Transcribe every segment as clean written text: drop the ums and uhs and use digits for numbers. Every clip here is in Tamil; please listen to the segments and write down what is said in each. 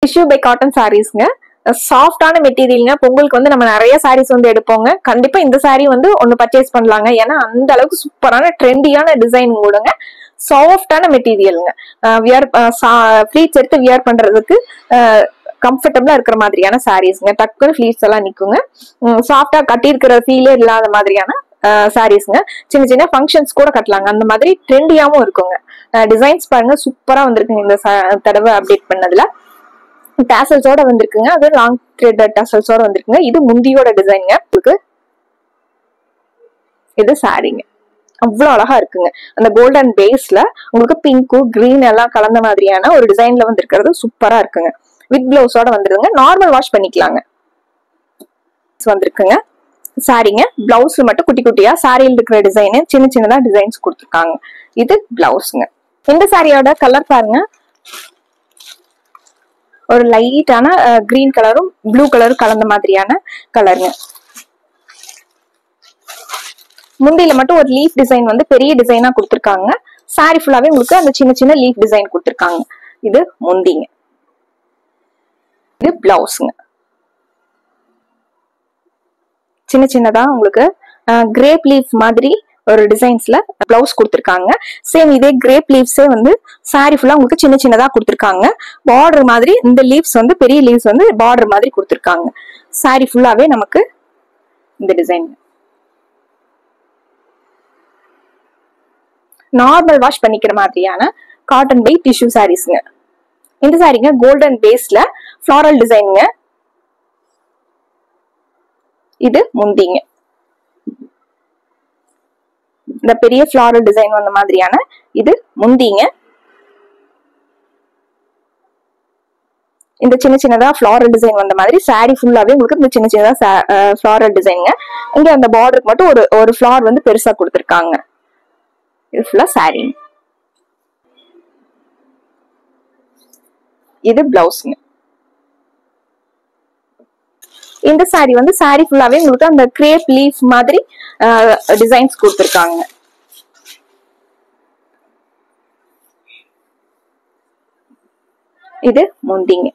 Tissue by cotton சாரீஸ்ங்க. சாஃப்டான மெட்டீரியல்ங்க. பொங்கலுக்கு வந்து நம்ம நிறைய சாரீஸ் வந்து எடுப்போங்க. கண்டிப்பா இந்த சாரீ வந்து ஒன்னு பர்ச்சேஸ் பண்ணலாங்க. ஏன்னா அந்த அளவுக்கு சூப்பரான ட்ரெண்டியான டிசைன் கூடங்க. சாஃப்டான மெட்டீரியலுங்க. வியர் ஃபிளீட்ஸ் எடுத்து வியர் பண்றதுக்கு கம்ஃபர்டபுளா இருக்கிற மாதிரியான சாரீஸ்ங்க. டக்குனு ஃபிளீட்ஸ் எல்லாம் நிக்குங்க. சாஃப்டா கட்டி இருக்கிற ஃபீலே இல்லாத மாதிரியான சாரீஸ்ங்க. சின்ன சின்ன ஃபங்க்ஷன்ஸ் கூட கட்டலாங்க. அந்த மாதிரி ட்ரெண்டியாவும் இருக்குங்க. டிசைன்ஸ் பாருங்க சூப்பரா வந்திருக்குங்க. இந்த தடவை அப்டேட் பண்ணதுல டாசல்ஸோட வந்திருக்குங்க. அது லாங் த்ரெட் டாசல்ஸோட வந்திருக்குங்க. இது முந்தியோட டிசைன்ங்க. இது சாரீங்க. அவ்வளவு அழகா இருக்குங்க. அந்த கோல்டன் பேஸ்ல உங்களுக்கு பிங்கு கிரீன் எல்லாம் கலந்த மாதிரியான ஒரு டிசைன்ல வந்திருக்கிறது சூப்பரா இருக்குங்க. வித் பிளவுஸோட வந்துருங்க. நார்மல் வாஷ் பண்ணிக்கலாங்க. வந்திருக்குங்க சாரீங்க. பிளவுஸ் மட்டும் குட்டி குட்டியா சாரியில் இருக்கிற டிசைன் சின்ன சின்னதா டிசைன்ஸ் கொடுத்துருக்காங்க. இது பிளவுஸ்ங்க. இந்த சாரியோட கலர் பாருங்க. ஒரு லைட்டான கிரீன் கலரும் ப்ளூ கலரும் கலந்த மாதிரியான கலருங்க. முந்தியில மட்டும் ஒரு லீஃப் டிசைன் வந்து பெரிய டிசைனா கொடுத்துருக்காங்க. சாரி ஃபுல்லாவே உங்களுக்கு அந்த சின்ன சின்ன லீஃப் டிசைன் கொடுத்துருக்காங்க. இது முந்திங்க. இது பிளவுஸ்ங்க. சின்ன சின்னதா உங்களுக்கு கிரேப் லீஃப் மாதிரி ஒரு டிசைன்ஸ்ல பிளவுஸ் கொடுத்துருக்காங்க. சேம் இதே கிரேப் லீவ்ஸே வந்து சாரி ஃபுல்லா உங்களுக்கு சின்ன சின்னதா கொடுத்துருக்காங்க. பார்டர் மாதிரி இந்த லீவ்ஸ் வந்து பெரிய லீவ்ஸ் வந்து பார்டர் மாதிரி கொடுத்துருக்காங்க. சாரி ஃபுல்லாவே நமக்கு இந்த டிசைன். நார்மல் வாஷ் பண்ணிக்கிற மாதிரியான காட்டன் பை டிஷ்யூ சாரீஸ்ங்க. இந்த சாரீங்க கோல்டன் பேஸ்ல ஃபிளாரல் டிசைனுங்க. இது முந்திங்க. இந்த பெரிய ஃபிளாரல் டிசைன் வந்த மாதிரியான இது முந்திங்க. இந்த சின்ன சின்னதா ஃபிளாரல் டிசைன் வந்த மாதிரி சாரி ஃபுல்லாவே உங்களுக்கு இந்த சின்ன சின்னதா ஃபிளாரல் டிசைனுங்க. இங்க அந்த பார்டருக்கு மட்டும் ஒரு ஃபிளார் வந்து பெருசா கொடுத்துருக்காங்க. இது ஃபுல்லா சாரி. இது பிளவுஸ்ங்க. இந்த சாரி வந்து சாரி ஃபுல்லாவே உங்களுக்கு அந்த கிரேப் லீஃப் மாதிரி டிசைன்ஸ் கொடுத்துருக்காங்க. இது முந்திங்க.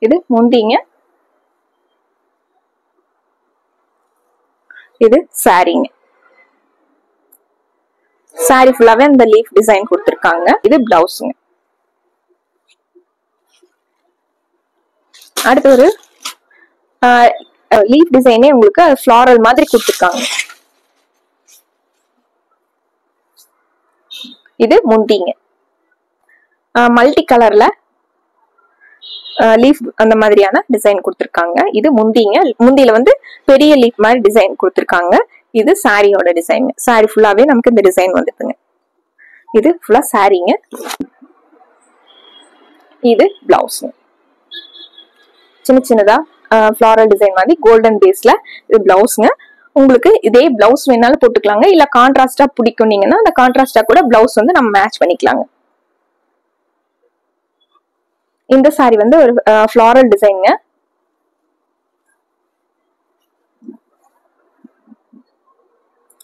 இது முந்திங்க. இது சாரிங்க. சாரி ஃபுல்லாவே அந்த லீஃப் டிசைன் கொடுத்துருக்காங்க. இது பிளவுஸ்ங்க. அடுத்து ஒரு லீஃப் டிசைனே உங்களுக்கு ஃபிளாரல் மாதிரி கொடுத்துருக்காங்க. இது முந்திங்க. மல்டி கலர்ல லீஃப் அந்த மாதிரியான டிசைன் கொடுத்துருக்காங்க. இது முந்திங்க. முந்தியில வந்து பெரிய லீஃப் மாதிரி டிசைன் கொடுத்துருக்காங்க. இது சாரியோட டிசைன். சாரி ஃபுல்லாவே நமக்கு இந்த டிசைன் வந்துட்டுங்க. இது ஃபுல்லா சாரிங்க. இது பிளவுஸ். சின்ன சின்னதா ஃபிளாரல் டிசைன் மாதிரி கோல்டன் பேஸ்ல இது பிளவுஸ்ங்க. உங்களுக்கு இதே பிளவுஸ் வேணாலும் போட்டுக்கலாங்க. இல்ல கான்ட்ராஸ்டா பிடிக்கும்னீங்கன்னா அந்த கான்ட்ராஸ்டா கூட பிளவுஸ் வந்து நம்ம மேட்ச் பண்ணிக்கலாங்க. இந்த சாரி வந்து ஒரு ஃபிளாரல் டிசைன்ங்க.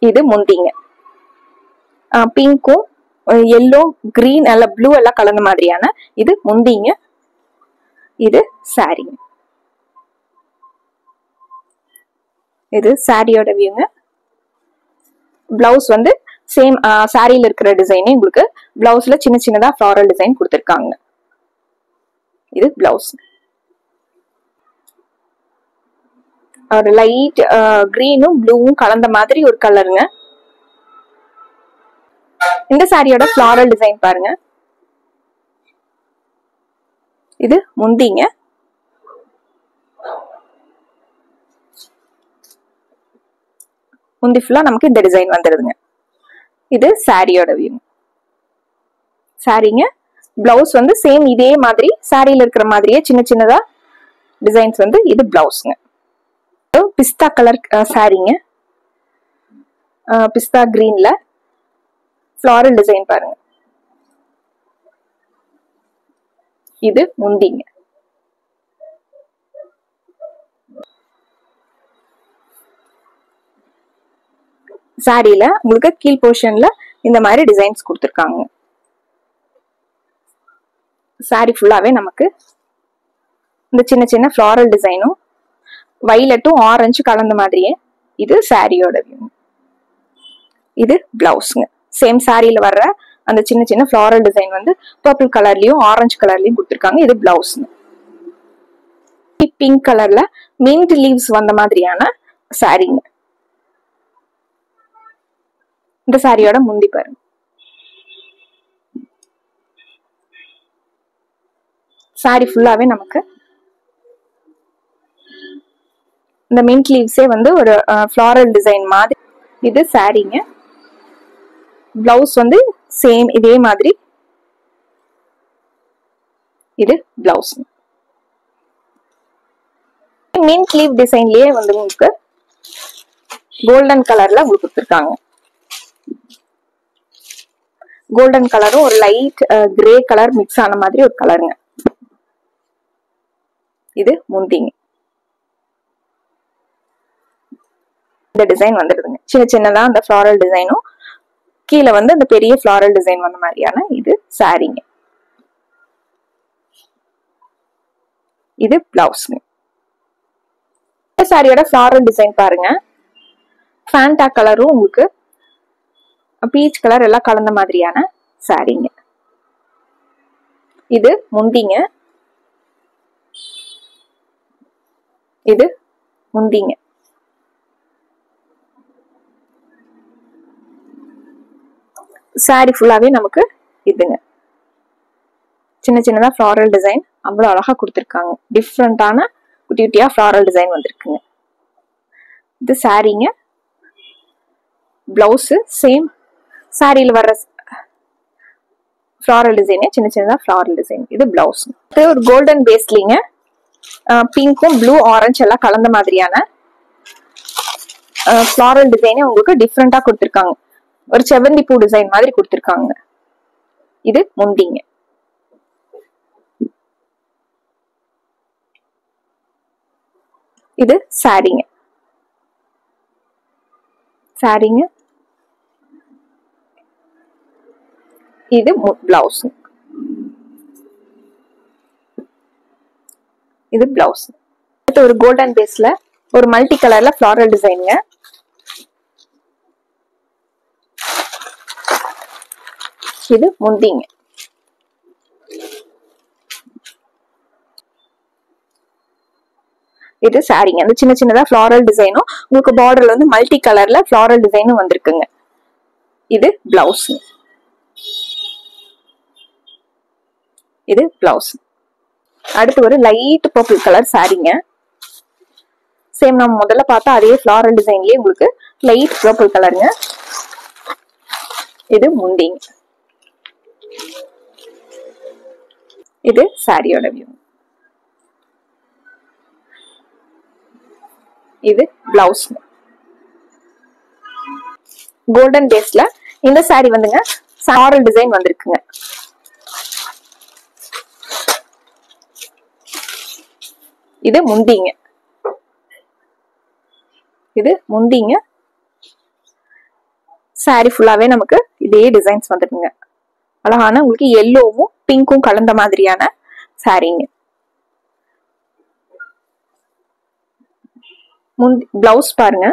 இது முந்திங்க. பிங்க்கும் எல்லோ கிரீன் எல்லாம் ப்ளூ எல்லாம் கலந்த மாதிரியான இது முந்திங்க. இது சாரிங்க. இது சாரியோட வியூங்க. பிளவுஸ் வந்து சேம் சாரியில இருக்கிற டிசைனே உங்களுக்கு பிளவுஸ்ல சின்ன சின்னதா ஃபிளாரல் டிசைன் கொடுத்துருக்காங்க. இது பிளவுஸ். ஒரு லைட் கிரீனும் ப்ளூவும் கலந்த மாதிரி ஒரு கலருங்க. இந்த சாரியோட ஃபிளாரல் டிசைன் பாருங்க. இது முந்திங்க. முந்தி ஃபுல்லா நமக்கு இந்த டிசைன் வந்துருதுங்க. இது சாரியோட வியூ. சாரிங்க. பிளவுஸ் வந்து சேம் இதே மாதிரி சாரியில இருக்கிற மாதிரியே சின்ன சின்னதா டிசைன்ஸ் வந்து இது பிளவுஸ்ங்க. பிஸ்தா கலர் சாரிங்க. பிஸ்தா கிரீன்ல ஃபிளாரல் டிசைன் பாருங்க. இது முந்திங்க. சாரியில உங்களுக்கு கீழ் போர்ஷன்ல இந்த மாதிரி டிசைன்ஸ் கொடுத்துருக்காங்க. சாரி ஃபுல்லாவே நமக்கு இந்த சின்ன சின்ன ஃப்ளாரல் டிசைனும் வைலட்டும் ஆரஞ்சு கலந்த மாதிரியே இது சாரியோட வியூ. இது பிளவுஸ்ங்க. சேம் சாரியில வர்ற அந்த சின்ன சின்ன ஃப்ளாரல் டிசைன் வந்து பர்பிள் கலர்லயும் ஆரஞ்சு கலர்லயும் கொடுத்துருக்காங்க. இது பிளவுஸ்ங்க. பிங்க் கலர்ல மின்ட் லீவ்ஸ் வந்த மாதிரியான சாரிங்க. இந்த சாரியோட முந்தி பாருங்க. சாரி ஃபுல்லாவே நமக்கு இந்த மின்ட் லீவ்ஸே வந்து ஒரு ஃப்ளாரல் டிசைன் மாதிரி. இது சாரிங்க. பிளவுஸ் வந்து சேம் இதே மாதிரி. இது பிளவுஸ். மின்ட் லீவ் டிசைன்லயே வந்து உங்களுக்கு கோல்டன் கலர்ல உங்களுக்கு கொடுத்துருக்காங்க. கோல்டன் கலரும் ஒரு லைட் கிரே கலர் மிக்ஸ் ஆன மாதிரி ஒரு கலருங்க. இது முந்திங்க. இந்த டிசைன் வந்துடுதுங்க. சின்ன சின்னதா அந்த ஃப்ளாரல் டிசைனும் கீழே வந்து அந்த பெரிய ஃப்ளாரல் டிசைன் வந்த மாதிரியான இது சாரிங்க. இது பிளவுஸ்ங்க. சாரியோட ஃப்ளாரல் டிசைன் பாருங்க. ஃபேண்டா கலரும் உங்களுக்கு பீச் கலர் எல்லாம் கலந்த மாதிரியான சாரிங்க. இது முந்திங்க. இது முந்திங்க. சாரி ஃபுல்லாவே நமக்கு இதுங்க. சின்ன சின்னதா ஃப்ளாரல் டிசைன் அவ்வளவு அழகா கொடுத்துருக்காங்க. டிஃப்ரெண்டான குட்டி குட்டியா ஃப்ளாரல் டிசைன் வந்திருக்குங்க. இது சாரிங்க. பிளவுஸ் சேம் சாரியில வர்ற ஃப்ளாரல் டிசைனே சின்ன சின்னதா ஃப்ளாரல் டிசைன். இது பிளவுஸ். இது ஒரு கோல்டன் பேஸ்லிங்க. பிங்க்கும் ப்ளூ ஆரஞ்சு எல்லாம் கலந்த மாதிரியான ஃப்ளாரல் டிசைனே உங்களுக்கு டிஃப்ரெண்டா கொடுத்துருக்காங்க. ஒரு செவந்தி பூ டிசைன் மாதிரி கொடுத்துருக்காங்க. இது முந்திங்க. இது சாரிங்க. சாரிங்க. இது பிளவுஸ். இது பிளவுஸ். ஒரு கோல்டன் பேஸ்ல ஒரு மல்டி கலர்ல ஃப்ளாரல் டிசைனுங்க. இது முந்திங்க. இது சாரிங்க. அந்த சின்ன சின்னதா ஃப்ளாரல் டிசைனும் உங்களுக்கு பார்டர்ல வந்து மல்டி கலர்ல ஃப்ளாரல் டிசைனும் வந்திருக்குங்க. இது பிளவுஸ். இது பிளவுஸ். அடுத்து ஒரு லைட் பர்பிள் கலர் சாரிங்க. சேம் நம்ம முதல்ல பார்த்தா அதே ஃப்ளாரல் டிசைன்லயே உங்களுக்கு லைட் பர்பிள் கலருங்க. இது முந்திங்க. இது சாரியோட வியூ. இது பிளவுஸ். கோல்டன் பேஸ்ல இந்த சாரி வந்துங்க ஃப்ளாரல் டிசைன் வந்திருக்குங்க. இது முந்திங்க. இது முந்திங்க. சாரி ஃபுல்லாவே நமக்கு இதே டிசைன்ஸ் வந்துருக்குங்க. அழகான உங்களுக்கு எல்லோவும் பிங்க்கும் கலந்த மாதிரியான சாரிங்க. பிளவுஸ் பாருங்க.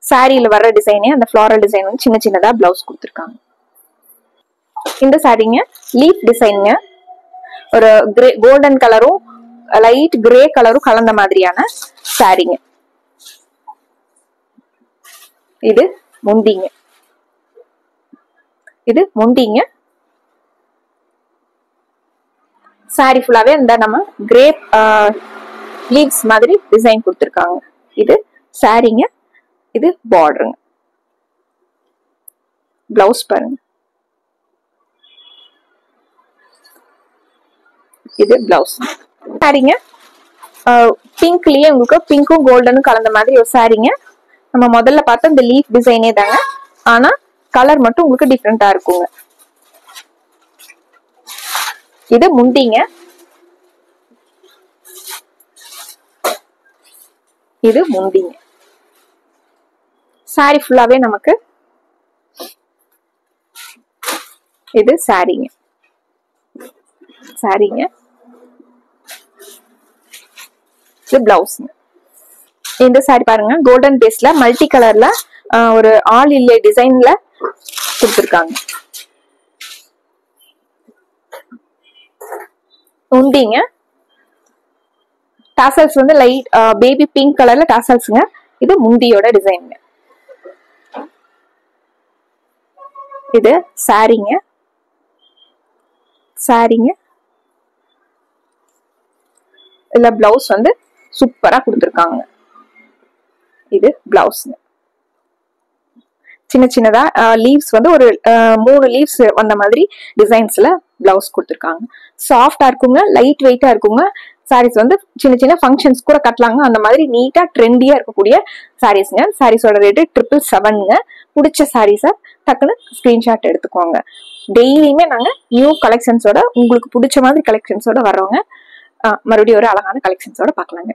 சாரியில வர்ற டிசைனே அந்த ஃப்ளாரல் டிசைன் வந்து சின்ன சின்னதா பிளவுஸ் கொடுத்துருக்காங்க. இந்த சாரிங்க லீஃப் டிசைனுங்க. ஒரு கிரே கோல்டன் கலரும் லைட் கிரே கலரும் கலந்த மாதிரியான சாரிங்க. இது முந்திங்க. இது முந்திங்க. சாரி ஃபுல்லாவே இந்த நம்ம கிரேப் லீவ்ஸ் மாதிரி டிசைன் கொடுத்துருக்காங்க. இது சாரிங்க. இது பார்டருங்க. பிளவுஸ் பாருங்க. இது பிளவுஸ். சாரிங்க. பிங்க்லயே உங்களுக்கு பிங்க்கும் கோல்டனும் கலந்த மாதிரி ஒரு சாரிங்க. நம்ம முதல்ல பார்த்த இந்த லீஃப் டிசைனே தாங்க. ஆனா கலர் மட்டும் உங்களுக்கு டிஃப்ரெண்டா இருக்குங்க. இது முந்திங்க. இது முந்திங்க. சாரி ஃபுல்லாவே நமக்கு இது சாரிங்க. சாரீங்க. இது பிளவுஸ்ங்க. இந்த சாரி பாருங்க, கோல்டன் பேஸ்ல மல்டி கலர்ல ஒரு ஆல் இல்லே டிசைன்ல கொடுத்துருக்காங்க. உண்டிங்க. டாசல்ஸ் வந்து லைட் பேபி பிங்க் கலர்ல டாசல்ஸ்ங்க. இது முந்தியோட டிசைன். இது சாரீங்க. சாரீங்க. இல்ல பிளவுஸ் வந்து சூப்பரா கொடுத்துருக்காங்க. இது பிளவுஸ்ங்க. சின்ன சின்னதா லீவ்ஸ் வந்து ஒரு 3 லீவ்ஸ் வந்த மாதிரி டிசைன்ஸ்ல பிளவுஸ் கொடுத்துருக்காங்க. சாஃப்டா இருக்குங்க, லைட் வெயிட்டா இருக்குங்க. சாரீஸ் வந்து சின்ன சின்ன ஃபங்க்ஷன்ஸ் கூட கட்டலாங்க. அந்த மாதிரி நீட்டா ட்ரெண்டியா இருக்கக்கூடிய சாரீஸ்ங்க. சாரீஸோட ரேட்டு 777ங்க. பிடிச்ச சாரீஸை டக்குன்னு ஸ்கிரீன்ஷாட் எடுத்துக்கோங்க. டெய்லியுமே நாங்க நியூ கலெக்ஷன்ஸோட, உங்களுக்கு பிடிச்ச மாதிரி கலெக்ஷன்ஸோட வர்றோங்க. மறுபடியும் ஒரு அழகான கலெக்ஷன்ஸோட பார்க்கலாங்க.